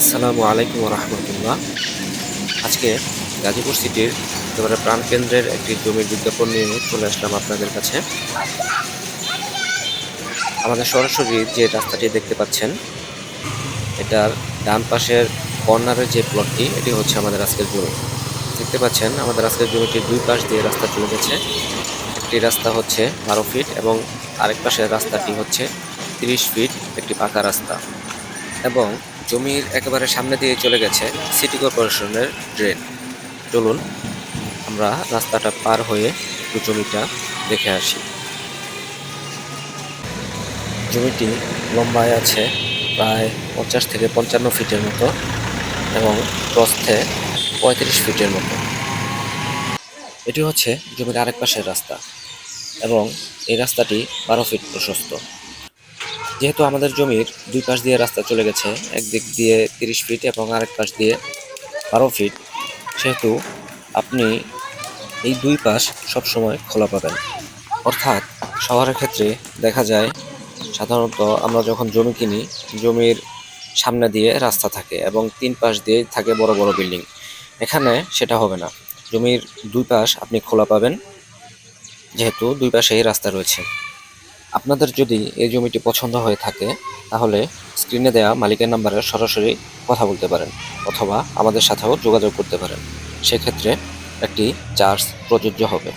আসসালামু আলাইকুম রহমতুল্লাহ। আজকে গাজীপুর সিটির একেবারে প্রাণকেন্দ্রের একটি জমির বিজ্ঞাপন নিয়ে চলে আসলাম আপনাদের কাছে। আমাদের সরাসরি যে রাস্তাটি দেখতে পাচ্ছেন, এটার ডান পাশের কর্নারের যে প্লটটি, এটি হচ্ছে আমাদের আজকের জমি। দেখতে পাচ্ছেন আমাদের আজকের জমিটির দুই পাশ দিয়ে রাস্তা চলে গেছে। একটি রাস্তা হচ্ছে 12 ফিট এবং আরেক পাশের রাস্তাটি হচ্ছে 30 ফিট, একটি পাকা রাস্তা। এবং জমির একেবারে সামনে দিয়ে চলে গেছে সিটি কর্পোরেশনের ড্রেন। চলুন আমরা রাস্তাটা পার হয়ে একটু জমিটা দেখে আসি। জমিটি লম্বায় আছে প্রায় 50 থেকে 55 ফিটের মতো এবং প্রস্থে 35 ফিটের মতো। এটি হচ্ছে জমির আরেক পাশের রাস্তা এবং এই রাস্তাটি 12 ফিট প্রশস্ত। যেহেতু আমাদের জমির দুই পাশ দিয়ে রাস্তা চলে গেছে, একদিক দিয়ে 30 ফিট এবং আরেক পাশ দিয়ে 12 ফিট, সেহেতু আপনি এই দুই পাশ সবসময় খোলা পাবেন। অর্থাৎ শহরের ক্ষেত্রে দেখা যায় সাধারণত আমরা যখন জমি কিনি, জমির সামনে দিয়ে রাস্তা থাকে এবং তিন পাশ দিয়ে থাকে বড় বড় বিল্ডিং। এখানে সেটা হবে না, জমির দুই পাশ আপনি খোলা পাবেন, যেহেতু দুই পাশেই রাস্তা রয়েছে। আপনাদের যদি এই জমিটি পছন্দ হয়ে থাকে, তাহলে স্ক্রিনে দেওয়া মালিকের নাম্বারে সরাসরি কথা বলতে পারেন অথবা আমাদের সাথেও যোগাযোগ করতে পারেন। সেক্ষেত্রে একটি চার্জ প্রযোজ্য হবে।